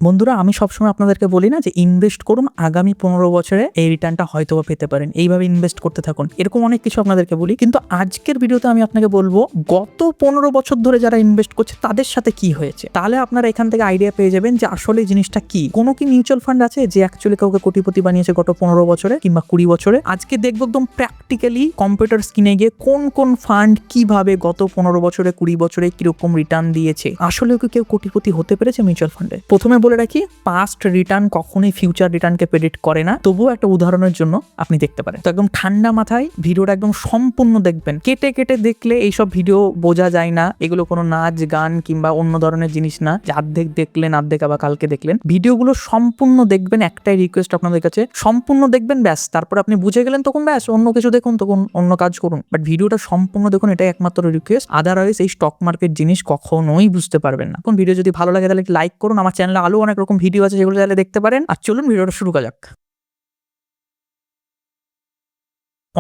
বন্ধুরা, আমি সবসময় আপনাদেরকে বলি না যে ইনভেস্ট করুন, আগামী 15 বছরে এই রিটার্নটা হয়তোবা পেতে পারেন, এইভাবে ইনভেস্ট করতে থাকুন, এরকম অনেক কিছু আপনাদেরকে বলি। কিন্তু আজকের ভিডিওতে আমি আপনাকে বলবো গত 15 বছর ধরে যারা ইনভেস্ট করছে তাদের সাথে কি হয়েছে। তাহলে আপনারা এখান থেকে আইডিয়া পেয়ে যাবেন যে আসলে এই জিনিসটা কি। কোনো কি মিউচুয়াল ফান্ড আছে যে অ্যাকচুয়ালি কাউকে কোটিপতি বানিয়েছে গত 15 বছরে কিংবা 20 বছরে? আজকে দেখবো একদম প্র্যাকটিক্যালি কম্পিউটার স্ক্রিনে গিয়ে কোন কোন ফান্ড কিভাবে গত 15 বছরে 20 বছরে কিরকম রিটার্ন দিয়েছে। আসলে কি কেউ কোটিপতি হতে পেরেছে মিউচুয়াল ফান্ডে? প্রথমে বলে রাখি, পাস্ট রিটার্ন কখনোই ফিউচার রিটার্নকে প্রেডিক্ট করে না। তবুও একটা উদাহরণের জন্য আপনি দেখতে পারেন। তো একদম ঠান্ডা মাথায় ভিডিওটা একদম সম্পূর্ণ দেখবেন। কেটে কেটে দেখলে এইসব ভিডিও বোঝা যায় না। এগুলো কোনো নাচ গান কিংবা অন্য ধরনের জিনিস না যে অর্ধেক দেখলেন অর্ধেক আবার কালকে দেখলেন। ভিডিওগুলো সম্পূর্ণ দেখবেন। একটাই রিকোয়েস্ট আপনাদের কাছে, সম্পূর্ণ দেখবেন, ব্যাস। তারপর আপনি বুঝে গেলেন তখন ব্যাস অন্য কিছু দেখুন, তখন অন্য কাজ করুন। বাট ভিডিওটা সম্পূর্ণ দেখুন, এটাই একমাত্র রিকোয়েস্ট। আদারওয়াইজ এই স্টক মার্কেট জিনিস কখনোই বুঝতে পারবেন না। কোন ভিডিও যদি ভালো লাগে তাহলে লাইক করুন। আমার চ্যানেলে আরো অনেক রকম ভিডিও আছে, যেগুলো চাইলে দেখতে পারেন। আর চলুন ভিডিওটা শুরু করা যাক।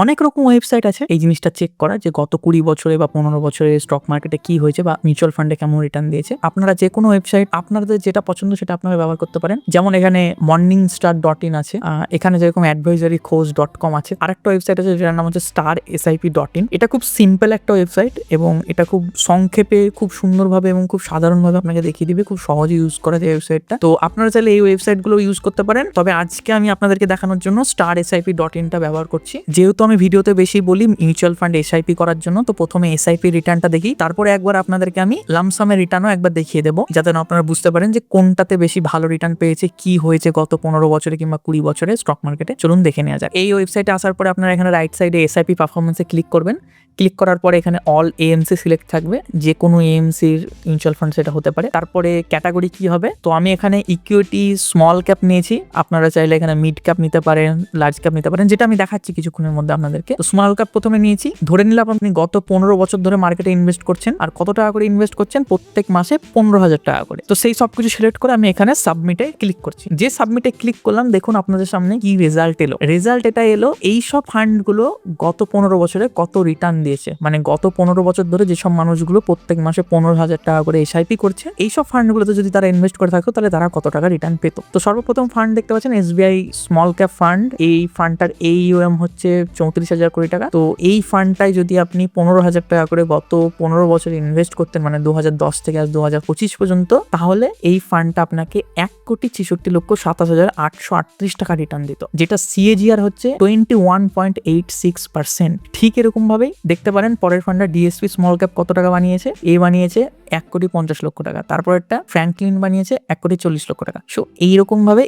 অনেক রকম ওয়েবসাইট আছে এই জিনিসটা চেক করা যে গত 20 বছরে বা 15 বছরে স্টক মার্কেটে কি হয়েছে বা মিউচুয়াল ফান্ডে কেমন রিটার্ন দিয়েছে। আপনারা যে কোনো ওয়েবসাইট আপনাদের যেটা পছন্দ সেটা আপনারা ব্যবহার করতে পারেন। যেমন এখানে morningstar.in আছে, এখানে যেরকম advisorycoach.com আছে। আরেকটা ওয়েবসাইট আছে যেটার নাম হচ্ছে starsip.in। এটা খুব সিম্পল একটা ওয়েবসাইট এবং এটা খুব সংক্ষেপে, খুব সুন্দরভাবে এবং খুব সাধারণভাবে আপনাকে দেখিয়ে দিবে, খুব সহজে ইউজ করা যায় ওয়েবসাইটটা। তো আপনারা চাইলে এই ওয়েবসাইটগুলো ইউজ করতে পারেন। তবে আজকে আমি আপনাদেরকে দেখানোর জন্য starsip.in-টা ব্যবহার করছি। যেহেতু আমি ভিডিওতে বেশি বলি মিউচুয়াল ফান্ড এসআইপি করার জন্য, তো প্রথমে এসআইপি রিটার্নটা দেখি, তারপরে একবার আপনাদেরকে আমি লামসামের রিটার্নও একবার দেখিয়ে দেবো, যাতে আপনারা বুঝতে পারেন যে কোনটাতে বেশি ভালো রিটার্ন পেয়েছে, কি হয়েছে গত 15 বছরে কিংবা 20 বছরে স্টক মার্কেটে। চলুন দেখে নেওয়া যাক। এই ওয়েবসাইটে আসার পরে আপনারা এখানে রাইট সাইডে এসআইপি পারফরমেন্সে ক্লিক করবেন। ক্লিক করার পরে এখানে অল এএমসি সিলেক্ট থাকবে, যে কোনো এএমসির মিউচুয়াল ফান্ড সেটা হতে পারে। তারপরে ক্যাটাগরি কি হবে, তো আমি এখানে ইকুইটি স্মল ক্যাপ নিয়েছি। আপনারা চাইলে এখানে মিড ক্যাপ নিতে পারেন, লার্জ ক্যাপ নিতে পারেন, যেটা আমি দেখাচ্ছি কিছুক্ষণের মধ্যে আপনাদেরকে। তো স্মল ক্যাপ প্রথমে নিয়েছি। ধরে নিলাম আপনি গত 15 বছর ধরে মার্কেটে ইনভেস্ট করছেন, আর কত টাকা করে ইনভেস্ট করছেন, প্রত্যেক মাসে 15,000 টাকা করে। তো সেই সব কিছু সিলেক্ট করে আমি এখানে সাবমিটে ক্লিক করছি। যে সাবমিটে ক্লিক করলাম, দেখুন আপনাদের সামনে কি রেজাল্ট এলো। রেজাল্ট এটা এলো, এই সব ফান্ডগুলো গত 15 বছরে কত রিটার্ন দিয়েছে। মানে গত 15 বছর ধরে যেসব মানুষগুলো প্রত্যেক মাসে 15,000 টাকা করে এসআইপি করছে, এইসব ফান্ডগুলোতে যদি তারা ইনভেস্ট করে থাকতো তাহলে তারা কত টাকা রিটার্ন পেত। তো সর্বপ্রথম ফান্ড দেখতে পাচ্ছেন এসবিআই স্মল ক্যাপ ফান্ড। এই ফান্ডটার AUM হচ্ছে 34,000 কোটি টাকা। তো এই ফান্ডটাই যদি আপনি 15,000 টাকা করে গত 15 বছর ইনভেস্ট করতেন, মানে 2010 থেকে আজ 2025 পর্যন্ত, তাহলে এই ফান্ডটা আপনাকে 1,63,27,838 টাকা রিটার্ন দিত, যেটা CAGR হচ্ছে 21.86%। ঠিক এরকম ভাবেই দেখতে পারেন পরের ফান্ডটা ডিএসপি স্মল ক্যাপ কত টাকা বানিয়েছে। বানিয়েছে 1,50,00,000 টাকা। তারপর একটা ফ্র্যাঙ্কলিন বানিয়েছে 1,40,00,000 টাকা। সো এইরকম ভাবে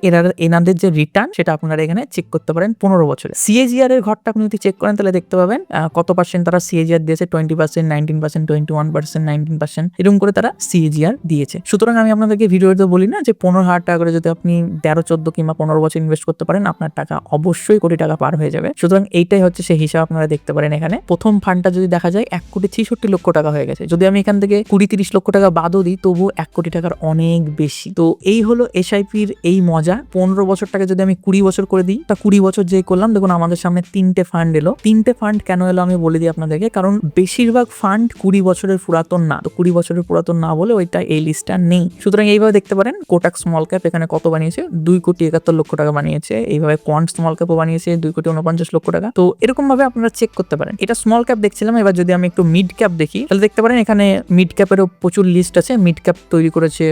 এনাদের যে রিটার্ন সেটা আপনারা এখানে চেক করতে পারেন 15 বছরে। CAGR এর ঘরটা আপনি যদি চেক করেন তাহলে দেখতে পাবেন কত পার্সেন্ট তারা CAGR দিয়েছে। 20%, 19%, 21%, 19%, এরকম করে তারা CAGR দিয়েছে। সুতরাং আমি আপনাদেরকে ভিডিওতে বলি না যে 15,000 টাকা করে যদি আপনি 13, 14 কিংবা 15 বছর ইনভেস্ট করতে পারেন, আপনার টাকা অবশ্যই কোটি টাকা পার হয়ে যাবে। সুতরাং এইটাই হচ্ছে সেই হিসাব আপনারা দেখতে পারেন এখানে। প্রথম ফান্ডটা যদি দেখা যায় 1,63,00,000 টাকা হয়ে গেছে। যদি আমি এখান থেকে 20-30 লক্ষ টাকা বাদও দিই, তবু 1 কোটি টাকার অনেক বেশি। তো এই হলো এসআইপির এই মজা। 15 বছরটাকে যদি আমি 20 বছর করে দিই, তা 20 বছর যে করলাম, দেখুন আমাদের সামনে 3টে ফান্ড এলো। 3টে ফান্ড কেন এলো আমি বলে দিই আপনাদেরকে। কারণ বেশিরভাগ ফান্ড 20 বছরের পুরাতন না। তো 20 বছরের পুরাতন না বলে ওইটা এই লিস্টটা নেই। সুতরাং এইভাবে দেখতে পারেন কোটাক স্মল ক্যাপ এখানে কত বানিয়েছে, 2,71,00,000 টাকা বানিয়েছে। এইভাবে কোয়ান্ট স্মল ক্যাপও বানিয়েছে 2,49,00,000 টাকা। তো এরকম ভাবে আপনারা চেক করতে পারেন। এটা স্মল ক্যাপ দেখছিলাম। এবার যদি আমি একটু মিড ক্যাপ দেখি, তাহলে দেখতে পারেন এখানে মিড ক্যাপেরও প্রচুর লিস্ট আছে। মিড ক্যাপ তৈরি করেছে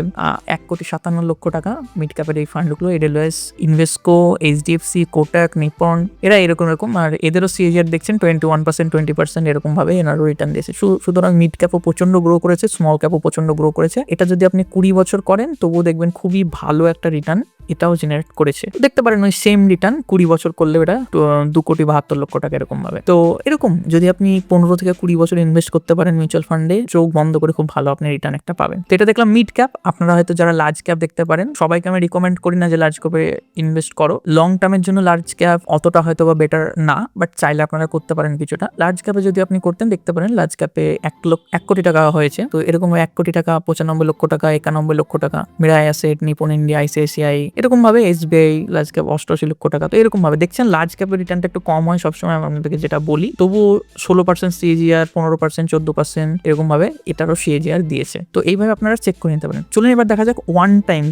1,57,00,000 টাকা। মিড ক্যাপের এই ফান্ডগুলো এডেলওয়েস, ইনভেস্কো, HDFC, কোটাক, নিপন, এরা এরকম। আর এদেরও CAGR দেখছেন 21%, 20% এরকম ভাবে এনারও রিটার্ন দিয়েছে। সুতরাং মিড ক্যাপও প্রচন্ড গ্রো করেছে, স্মল ক্যাপও প্রচন্ড গ্রো করেছে। এটা যদি আপনি 20 বছর করেন তবুও দেখবেন খুবই ভালো একটা রিটার্ন এটাও জেনারেট করেছে। দেখতে পারেন ওই সেম রিটার্ন 20 বছর করলে এটা 2,72,00,000 টাকা এরকম ভাবে। তো এরকম যদি আপনি 15 থেকে 20 বছর ইনভেস্ট করতে পারেন মিউচুয়াল ফান্ডে, চোখ বন্ধ করে খুব ভালো আপনি রিটার্ন একটা পাবেন। তো এটা দেখলাম মিড ক্যাপ। আপনারা হয়তো যারা লার্জ ক্যাপ দেখতে পারেন, সবাইকে আমি রিকমেন্ড করি না যে লার্জ ক্যাপে ইনভেস্ট করো। লং টার্মের জন্য লার্জ ক্যাপ অতটা হয়তো বা বেটার না, বাট চাইলে আপনারা করতে পারেন কিছুটা। লার্জ ক্যাপে যদি আপনি করতেন, দেখতে পারেন লার্জ ক্যাপে 1 কোটি টাকা হয়েছে। তো এরকম 1 কোটি টাকা, 95 লক্ষ টাকা, 91 লক্ষ টাকা, Mirae asset, Nipon India, ICICI, এরকম ভাবে SBI লার্জ ক্যাপ 88 লক্ষ টাকা। তো এরকম ভাবে দেখছেন লার্জ ক্যাপের রিটার্নটা একটু কম হয় সবসময়, আমি আপনাদেরকে যেটা বলি, তবুও 16% CAGR, 15%, 14% এরকম ভাবে এটারও CAGR দিয়েছে। তো এইভাবে আপনারা চেক করে নিতে পারেন। চলুন এবার দেখা যাক ওয়ান টাইম,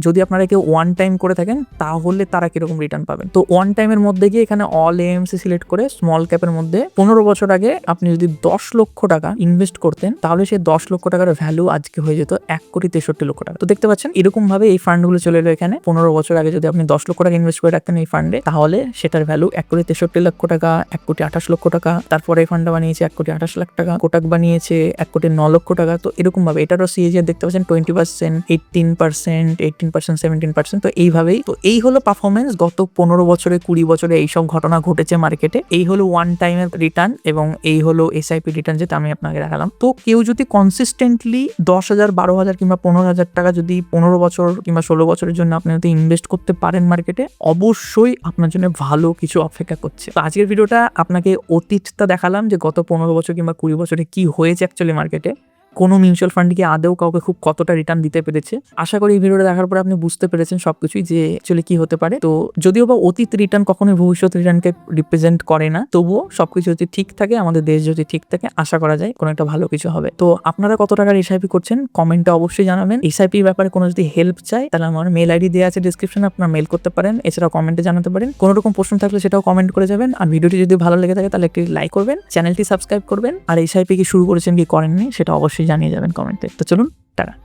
যদি আপনারা কেউ ওয়ান টাইম করে থাকেন তাহলে তারা কিরকম রিটার্ন পাবেন। তো ওয়ান টাইমের মধ্যে গিয়ে এখানে অল AMC সিলেক্ট করে স্মল ক্যাপের মধ্যে 15 বছর আগে আপনি যদি 10 লক্ষ টাকা ইনভেস্ট করতেন তাহলে সেই 10 লক্ষ টাকার ভ্যালু আজকে হয়ে যেত 1,63,00,000 টাকা। তো দেখতে পাচ্ছেন এরকম ভাবে এই ফান্ডগুলো চলে এলো এখানে। 15 বছর আগে যদি আপনি 10 লক্ষ টাকা ইনভেস্ট করে রাখতেন এই ফান্ডে তাহলে সেটার ভ্যালু 1,63,00,000 টাকা, 1,28,00,000 টাকা। তারপরে এই ফান্ডটা বানিয়েছে 1,28,00,000 টাকা, কোটাক বানিয়েছে 1,09,00,000 টাকা। তো এরকম ভাবে এটারও CAGR দেখতে পাচ্ছেন 20%, 18%, 18%, 17%। তো এইভাবেই, তো এই হলো পারফরমেন্স গত 15 বছরে, 20 বছরে এইসব ঘটনা ঘটেছে মার্কেটে। এই হলো ওয়ান টাইমের রিটার্ন এবং এই হলো SIP রিটার্ন যেটা আমি আপনাকে দেখালাম। তো কেউ যদি কনসিস্টেন্টলি 10,000, 12,000 কিংবা 15,000 টাকা যদি 15 বছর কিংবা 16 বছরের জন্য আপনি যদি ইনভেস্ট করতে পারেন মার্কেটে, অবশ্যই আপনার জন্য ভালো কিছু অপেক্ষা করছে। তো আজকের ভিডিওটা আপনাকে অতীতটা দেখালাম যে গত 15 বছর কিংবা 20 বছরে কি হয়েছে অ্যাকচুয়ালি মার্কেটে, কোনো মিউচুয়াল ফান্ড কি আদৌ কাউকে খুব কতটা রিটার্ন দিতে পেরেছে। আশা করি এই ভিডিওটা দেখার পরে আপনি বুঝতে পেরেছেন সবকিছুই যে অ্যাকচুয়ালি কি হতে পারে। তো যদিও বা অতীত রিটার্ন কখনোই ভবিষ্যৎ রিটার্নকে রিপ্রেজেন্ট করে না, তবুও সবকিছু যদি ঠিক থাকে, আমাদের দেশ যদি ঠিক থাকে, আশা করা যায় কোনো একটা ভালো কিছু হবে। তো আপনারা কত টাকার SIP করছেন কমেন্টে অবশ্যই জানাবেন। SIP ব্যাপারে কোনো যদি হেল্প চাই তাহলে আমার মেল ID দেওয়া আছে ডিসক্রিপশনে, আপনারা মেল করতে পারেন। এছাড়াও কমেন্টে জানাতে পারেন। কোনো রকম প্রশ্ন থাকলে সেটাও কমেন্ট করে যাবেন। আর ভিডিওটি যদি ভালো লেগে থাকে তাহলে একটি লাইক করবেন, চ্যানেলটি সাবস্ক্রাইব করবেন। আর SIP কি শুরু করেছেন কি করেননি সেটা অবশ্যই জানিয়ে যাবেন কমেন্টে। তো চলুন, টাটা।